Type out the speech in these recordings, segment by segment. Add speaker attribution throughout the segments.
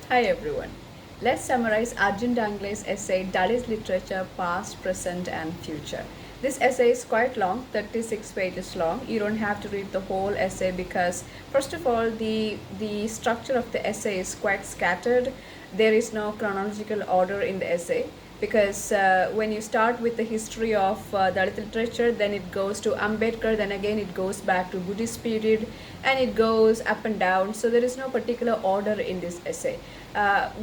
Speaker 1: Hi everyone. Let's summarize Arjun Dangle's essay Dalit Literature Past, Present and Future. This essay is quite long, 36 pages long. You don't have to read the whole essay because first of all the structure of the essay is quite scattered. There is no chronological order in the essay because when you start with the history of Dalit literature, then it goes to Ambedkar, then again it goes back to Buddhist period, and it goes up and down. So there is no particular order in this essay.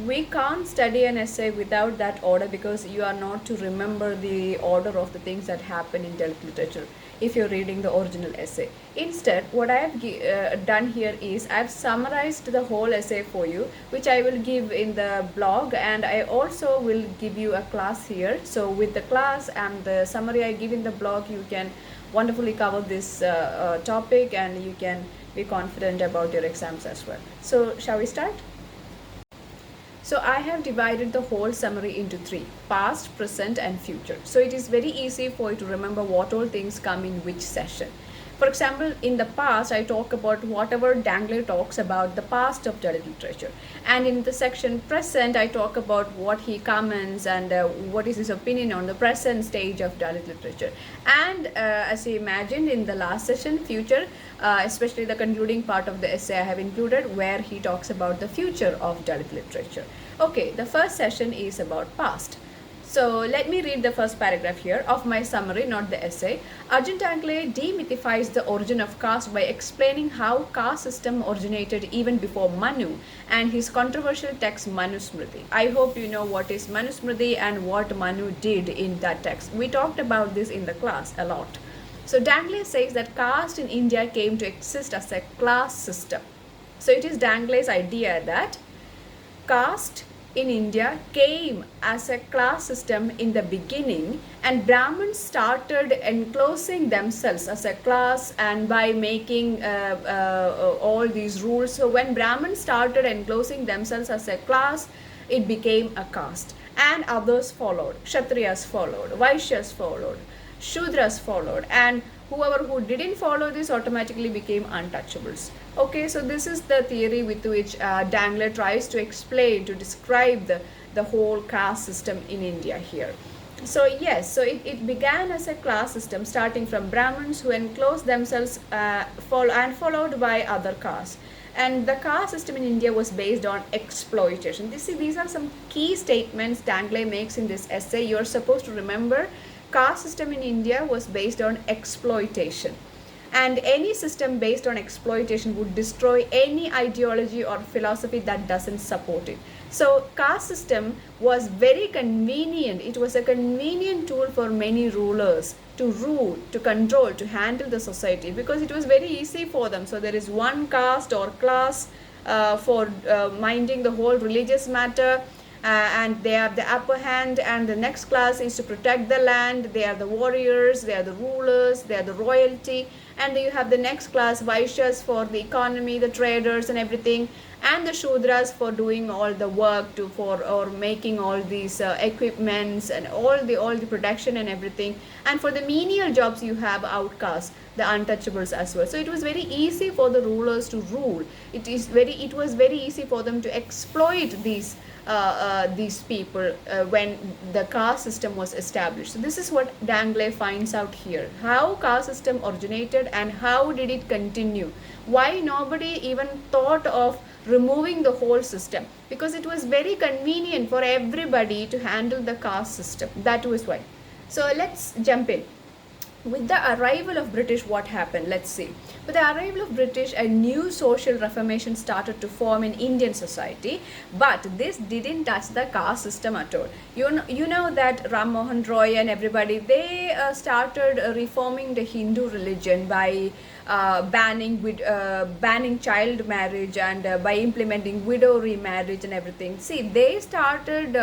Speaker 1: We can't study an essay without that order because you are not to remember the order of the things that happen in Dalit literature if you're reading the original essay. Instead, what I have done here is I've summarized the whole essay for you, which I will give in the blog, and I also will give you a class here. So with the class and the summary I give in the blog, you can wonderfully cover this topic and you can be confident about your exams as well. So shall we start? So I have divided the whole summary into three: past, present and future. So it is very easy for you to remember what all things come in which session. For example, in the past, I talk about whatever Dangle talks about the past of Dalit literature. And in the section present, I talk about what he comments and what is his opinion on the present stage of Dalit literature. And as you imagined in the last session, future, especially the concluding part of the essay I have included where he talks about the future of Dalit literature. Okay, the first session is about past. So let me read the first paragraph here of my summary, not the essay. Arjun Tangle demythifies the origin of caste by explaining how caste system originated even before Manu and his controversial text Manusmriti. I hope you know what is Manusmriti and what Manu did in that text. We talked about this in the class a lot. So Dangle says that caste in India came to exist as a class system. So it is Dangle's idea that caste in India came as a class system in the beginning, and Brahmins started enclosing themselves as a class and by making all these rules. So when Brahmins started enclosing themselves as a class, it became a caste, and others followed. Kshatriyas followed, Vaishyas followed, Shudras followed, and whoever who didn't follow this automatically became untouchables. Okay, so this is the theory with which Dangler tries to explain, to describe the whole caste system in India here. So yes, so it began as a class system starting from Brahmins who enclosed themselves and followed by other castes. And the caste system in India was based on exploitation. These are some key statements Dangle makes in this essay. You're supposed to remember caste system in India was based on exploitation. And any system based on exploitation would destroy any ideology or philosophy that doesn't support it. So caste system was very convenient. It was a convenient tool for many rulers to rule, to control, to handle the society because it was very easy for them. So there is one caste or class for minding the whole religious matter. And they have the upper hand, and the next class is to protect the land. They are the warriors, they are the rulers, they are the royalty, and then you have the next class, Vaishyas, for the economy, the traders and everything, and the Shudras for doing all the work or making all these equipments and all the production and everything. And for the menial jobs you have outcasts, the untouchables as well. So it was very easy for the rulers to rule. It was very easy for them to exploit these people when the caste system was established. So this is what Dangle finds out here: how caste system originated and how did it continue. Why nobody even thought of removing the whole system? Because it was very convenient for everybody to handle the caste system. That was why. So let's jump in. With the arrival of British, what happened? Let's see. With the arrival of British, a new social reformation started to form in Indian society, but this didn't touch the caste system at all. You know that Ram Mohan Roy and everybody, they started reforming the Hindu religion by banning child marriage and by implementing widow remarriage and everything. See, they started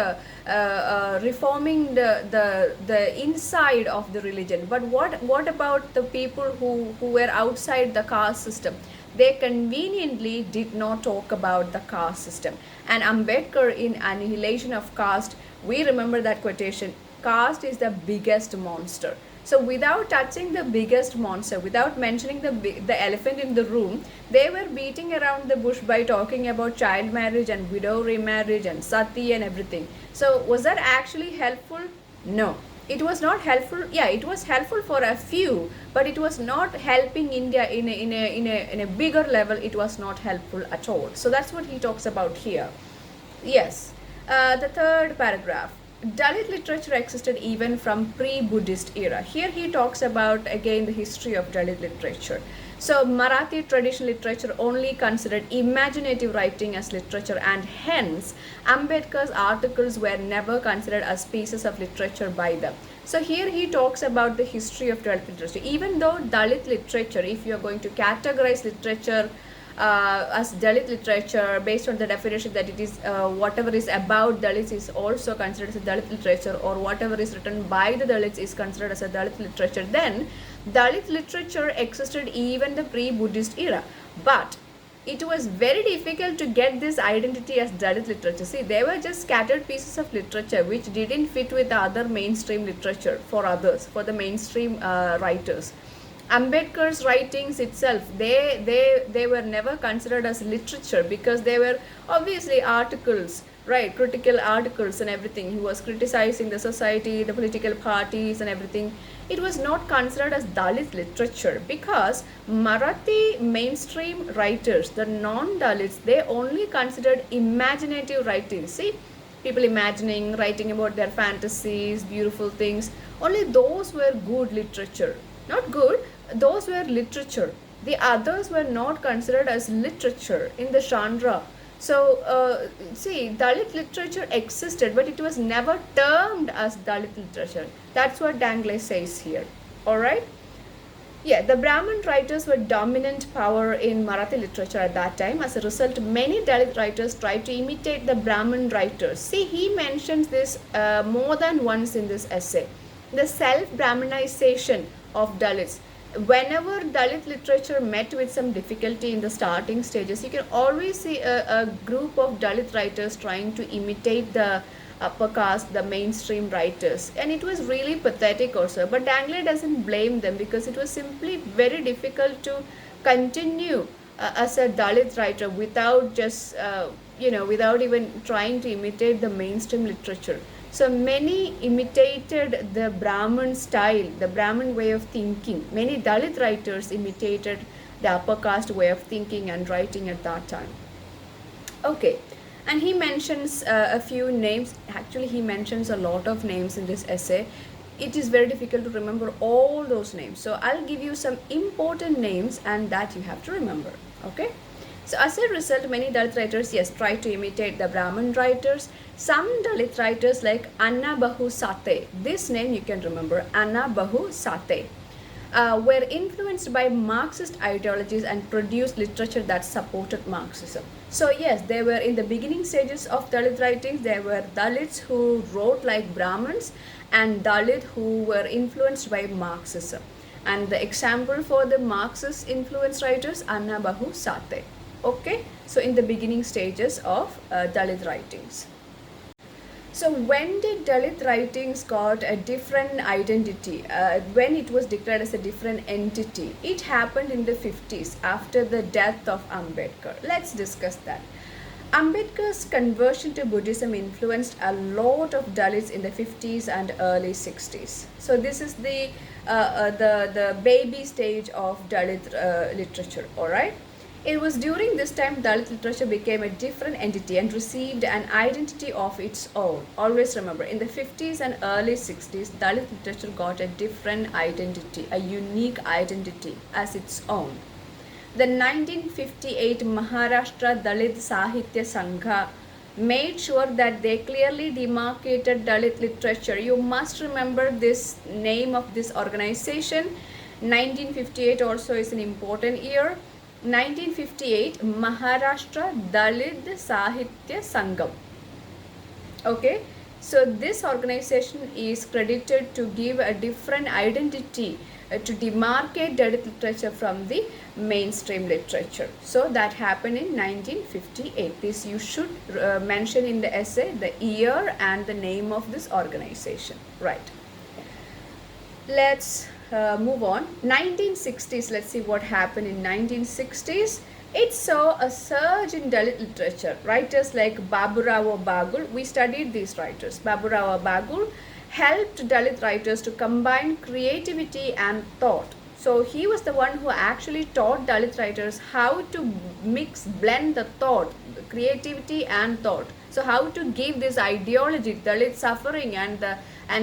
Speaker 1: reforming the inside of the religion. But what about the people who were outside the caste system? They conveniently did not talk about the caste system. And Ambedkar, in Annihilation of Caste, we remember that quotation: caste is the biggest monster. So without touching the biggest monster, without mentioning the elephant in the room, they were beating around the bush by talking about child marriage and widow remarriage and sati and everything. So was that actually helpful? No, it was not helpful. Yeah, it was helpful for a few, but it was not helping India in a bigger level. It was not helpful at all. So that's what he talks about here. Yes. The third paragraph. Dalit literature existed even from pre-Buddhist era. Here he talks about again the history of Dalit literature. So Marathi traditional literature only considered imaginative writing as literature, and hence Ambedkar's articles were never considered as pieces of literature by them. So here he talks about the history of Dalit literature. Even though Dalit literature, if you are going to categorize literature as Dalit literature based on the definition that it is whatever is about Dalits is also considered as a Dalit literature, or whatever is written by the Dalits is considered as a Dalit literature, then Dalit literature existed even the pre-Buddhist era. But it was very difficult to get this identity as Dalit literature. See, they were just scattered pieces of literature which didn't fit with the other mainstream literature for others, for the mainstream writers. Ambedkar's writings itself, they were never considered as literature because they were obviously articles, right? Critical articles and everything. He was criticizing the society, the political parties and everything. It was not considered as Dalit literature because Marathi mainstream writers, the non-Dalits, they only considered imaginative writing. See, people imagining, writing about their fantasies, beautiful things. Only those were good literature. Not good, those were literature. The others were not considered as literature in the genre. So, see, Dalit literature existed, but it was never termed as Dalit literature. That's what Danglais says here. Alright? Yeah, the Brahmin writers were dominant power in Marathi literature at that time. As a result, many Dalit writers tried to imitate the Brahmin writers. See, he mentions this more than once in this essay. The self-Brahminization of Dalits. Whenever Dalit literature met with some difficulty in the starting stages, you can always see a group of Dalit writers trying to imitate the upper caste, the mainstream writers. And it was really pathetic also. But Danglais doesn't blame them because it was simply very difficult to continue as a Dalit writer without just, without even trying to imitate the mainstream literature. So many imitated the Brahmin style, the Brahmin way of thinking. Many Dalit writers imitated the upper caste way of thinking and writing at that time. Okay, and he mentions a few names. Actually, he mentions a lot of names in this essay. It is very difficult to remember all those names. So I'll give you some important names and that you have to remember. Okay. So as a result, many Dalit writers, yes, try to imitate the Brahmin writers. Some Dalit writers like Anna Bahu Sate, this name you can remember, Anna Bahu Sate, were influenced by Marxist ideologies and produced literature that supported Marxism. So yes, they were in the beginning stages of Dalit writings. There were Dalits who wrote like Brahmins and Dalit who were influenced by Marxism. And the example for the Marxist influenced writers, Anna Bahu Sate. Okay, so in the beginning stages of Dalit writings. So when did Dalit writings got a different identity? When it was declared as a different entity? It happened in the 50s after the death of Ambedkar. Let's discuss that. Ambedkar's conversion to Buddhism influenced a lot of Dalits in the 50s and early 60s. So this is the baby stage of Dalit literature, all right? It was during this time Dalit literature became a different entity and received an identity of its own. Always remember, in the 50s and early 60s, Dalit literature got a different identity, a unique identity as its own. The 1958 Maharashtra Dalit Sahitya Sangha made sure that they clearly demarcated Dalit literature. You must remember this name of this organization. 1958 also is an important year. 1958 Maharashtra Dalit Sahitya Sangam. Okay, so this organization is credited to give a different identity to demarcate Dalit literature from the mainstream literature. So that happened in 1958. This you should mention in the essay the year and the name of this organization, right? Let's move on. 1960s, let's see what happened in 1960s. It saw a surge in Dalit literature. Writers like Baburao Bagul, we studied these writers. Baburao Bagul helped Dalit writers to combine creativity and thought. So he was the one who actually taught Dalit writers how to blend the thought, the creativity and thought. So how to give this ideology, Dalit suffering and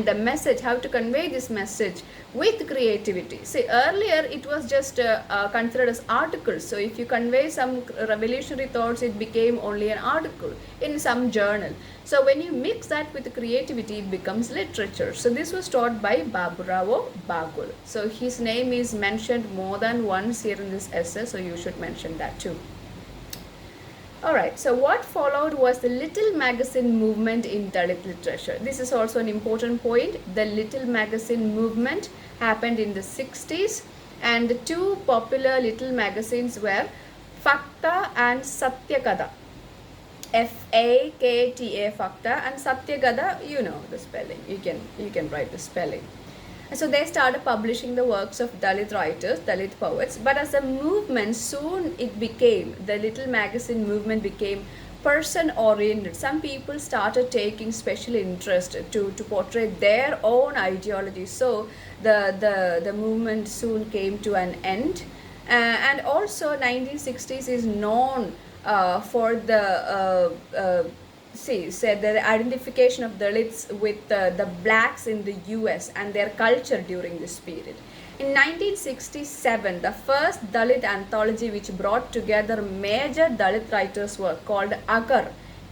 Speaker 1: the message, how to convey this message with creativity. See, earlier it was just considered as articles. So if you convey some revolutionary thoughts, it became only an article in some journal. So when you mix that with creativity, it becomes literature. So this was taught by Baburao Bagul. So his name is mentioned more than once here in this essay, so you should mention that too. Alright, so what followed was the Little Magazine movement in Dalit literature. This is also an important point. The Little Magazine movement happened in the 60s, and the two popular little magazines were Fakta and Satyakada. Fakta, Fakta, and Satyakada, you know the spelling. You can write the spelling. And so they started publishing the works of Dalit writers, Dalit poets. But as a movement, soon the Little Magazine movement became person oriented. Some people started taking special interest to portray their own ideology. So the movement soon came to an end. And also 1960s is known for said the identification of Dalits with the blacks in the US and their culture during this period. In 1967, the first Dalit anthology which brought together major Dalit writers were called Akar,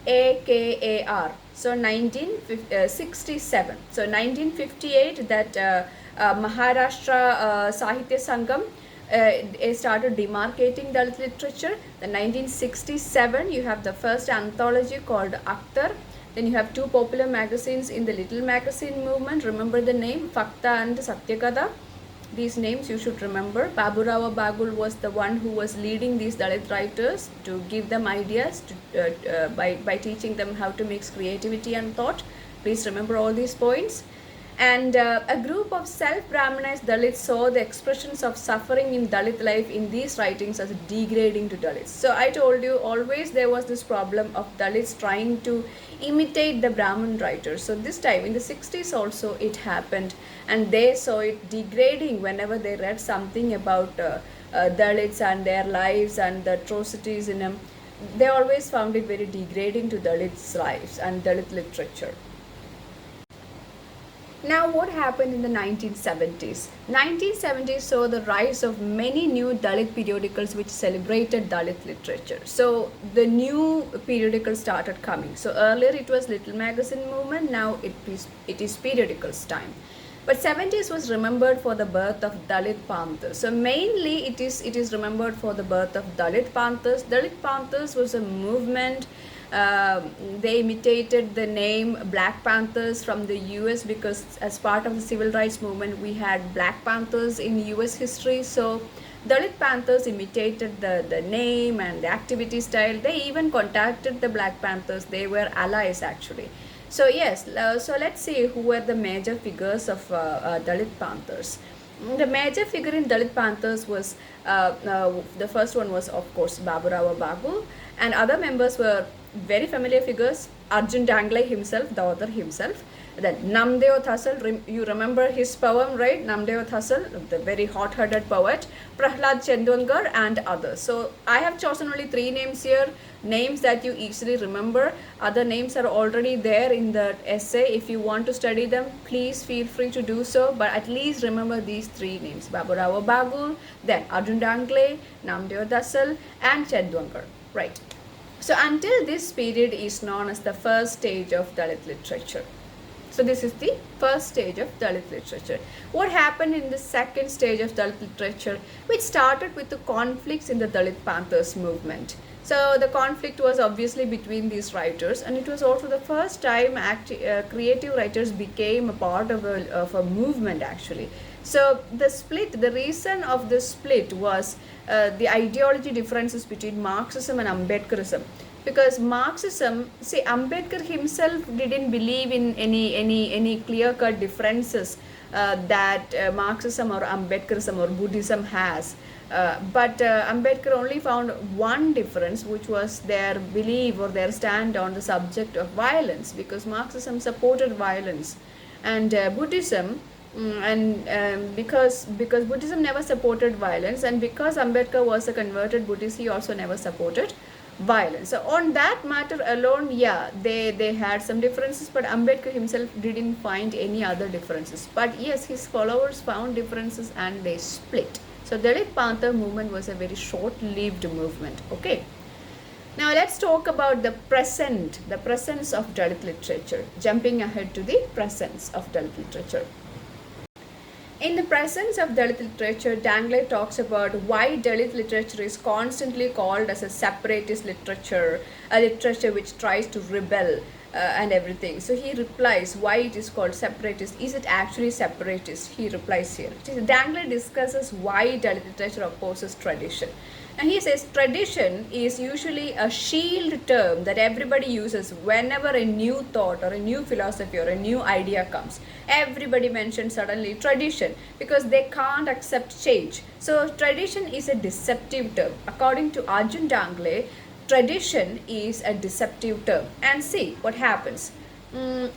Speaker 1: AKAR. So 1967. So 1958, that Maharashtra Sahitya Sangam started demarcating Dalit literature. Then 1967, you have the first anthology called Akhtar. Then you have two popular magazines in the Little Magazine movement. Remember the name, Fakta and Satyakada. These names you should remember. Baburao Bagul was the one who was leading these Dalit writers to give them ideas by teaching them how to mix creativity and thought. Please remember all these points. And a group of self-Brahmanized Dalits saw the expressions of suffering in Dalit life in these writings as degrading to Dalits. So I told you, always there was this problem of Dalits trying to imitate the Brahmin writers. So this time in the 60s also it happened, and they saw it degrading whenever they read something about Dalits and their lives and the atrocities in them. They always found it very degrading to Dalits' lives and Dalit literature. Now, what happened in the 1970s? 1970s saw the rise of many new Dalit periodicals which celebrated Dalit literature. So the new periodicals started coming. So earlier it was Little Magazine movement. Now it is periodicals time. But 70s was remembered for the birth of Dalit Panthers. So mainly it is remembered for the birth of Dalit Panthers. Dalit Panthers was a movement. They imitated the name Black Panthers from the US, because as part of the civil rights movement we had Black Panthers in US history. So Dalit Panthers imitated the name and the activity style. They even contacted the Black Panthers. They were allies actually. So yes, so let's see who were the major figures of Dalit Panthers. The major figure in Dalit Panthers was, the first one was of course Baburao Bagul, and other members were very familiar figures. Arjun Danglai himself, the author himself. Then Namdeo Thassal, you remember his poem, right? Namdeo Thassal, the very hot-headed poet. Prahlad Chandwangar and others. So I have chosen only 3 names here, names that you easily remember. Other names are already there in the essay. If you want to study them, please feel free to do so, but at least remember these 3 names: Baburao Bagul, then Arjun Danglai, Namdeo Thassal, and Chandwangar, right? So until this period is known as the first stage of Dalit literature. So this is the first stage of Dalit literature. What happened in the second stage of Dalit literature, which started with the conflicts in the Dalit Panthers movement. So the conflict was obviously between these writers, and it was also the first time creative writers became a part of a movement actually. So the reason of the split was the ideology differences between Marxism and Ambedkarism. Because Marxism, Ambedkar himself didn't believe in any clear-cut differences that Marxism or Ambedkarism or Buddhism has. But Ambedkar only found one difference, which was their belief or their stand on the subject of violence, because Marxism supported violence, and Buddhism, and because Buddhism never supported violence, and because Ambedkar was a converted Buddhist, he also never supported violence. So on that matter alone, yeah, they had some differences, but Ambedkar himself didn't find any other differences. But yes, his followers found differences and they split. So Dalit Panther movement was a very short-lived movement. Okay. Now let's talk about the presence of Dalit literature. Jumping ahead to the presence of Dalit literature. In the presence of Dalit literature, Dangley talks about why Dalit literature is constantly called as a separatist literature, a literature which tries to rebel and everything. So he replies why it is called separatist. Is it actually separatist? He replies here. Dangley discusses why Dalit literature opposes tradition. And he says tradition is usually a shield term that everybody uses whenever a new thought or a new philosophy or a new idea comes. Everybody mentions suddenly tradition because they can't accept change. So tradition is a deceptive term. According to Arjun Dangley, tradition is a deceptive term. And see what happens.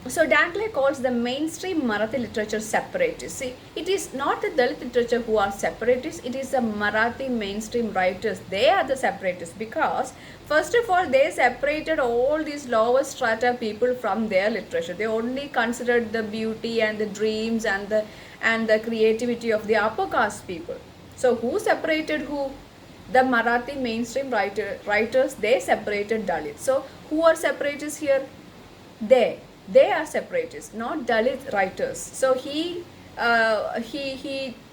Speaker 1: So Dangley calls the mainstream Marathi literature separatist. See, it is not the Dalit literature who are separatists, it is the Marathi mainstream writers. They are the separatists because, first of all, they separated all these lower strata people from their literature. They only considered the beauty and the dreams and the creativity of the upper caste people. So who separated who? The Marathi mainstream writers, they separated Dalits. So who are separatists here? They are separatists, not Dalit writers. So he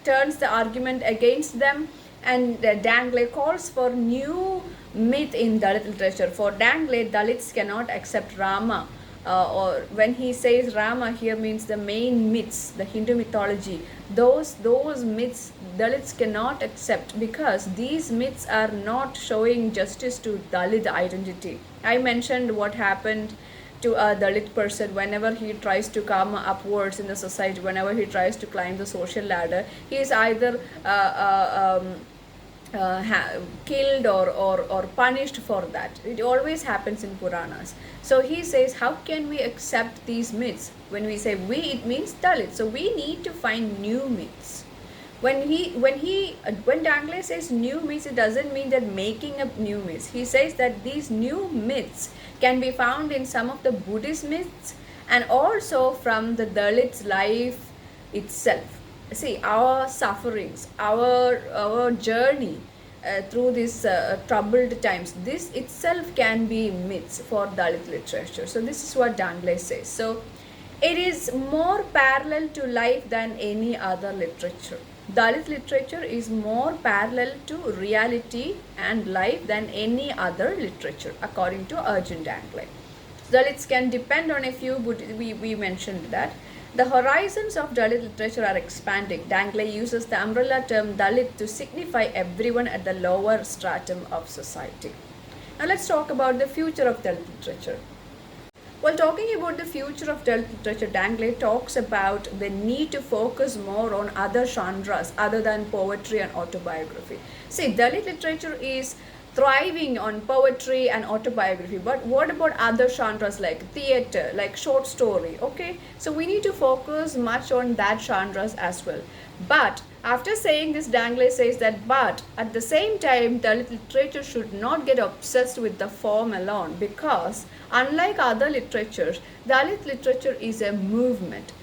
Speaker 1: turns the argument against them, and Dangley calls for new myth in Dalit literature. For Dangley, Dalits cannot accept Rama, or when he says Rama here means the main myths, the Hindu mythology. Those myths Dalits cannot accept because these myths are not showing justice to Dalit identity. I mentioned what happened to a Dalit person whenever he tries to come upwards in the society, whenever he tries to climb the social ladder, he is either killed or punished for that. It always happens in Puranas. So he says, how can we accept these myths? When we say we, it means Dalit. So we need to find new myths. When Dangley says new myths, it doesn't mean that making up new myths. He says that these new myths can be found in some of the Buddhist myths and also from the Dalit's life itself. See, our sufferings, our journey through these troubled times, this itself can be myths for Dalit literature. So this is what Dangley says. So it is more parallel to life than any other literature. Dalit literature is more parallel to reality and life than any other literature, according to Arjun Dangley. Dalits can depend on a few, we mentioned that. The horizons of Dalit literature are expanding. Dangley uses the umbrella term Dalit to signify everyone at the lower stratum of society. Now let's talk about the future of Dalit literature. While talking about the future of Dalit literature, Dangley talks about the need to focus more on other genres other than poetry and autobiography. See, Dalit literature is thriving on poetry and autobiography, but what about other genres like theater, like short story? Okay, so we need to focus much on that genres as well. But after saying this, Dangley says that, but at the same time, Dalit literature should not get obsessed with the form alone, because unlike other literatures, Dalit literature is a movement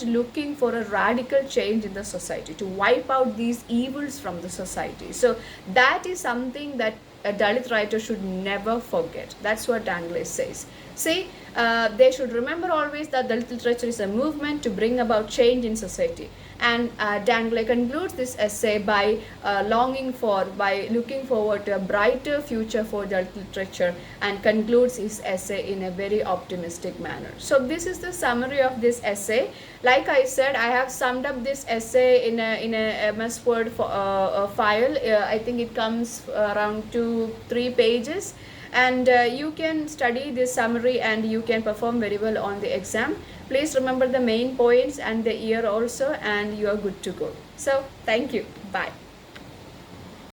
Speaker 1: looking for a radical change in the society, to wipe out these evils from the society. So that is something that a Dalit writer should never forget. That's what Dangley says. See, they should remember always that Dalit literature is a movement to bring about change in society. And Dangley concludes this essay by looking forward to a brighter future for Dalit literature, and concludes his essay in a very optimistic manner. So this is the summary of this essay. Like I said, I have summed up this essay in a MS Word file. I think it comes around 2-3 pages. and you can study this summary and you can perform very well on the exam. Please remember the main points and the year also, and you are good to go. So thank you. Bye.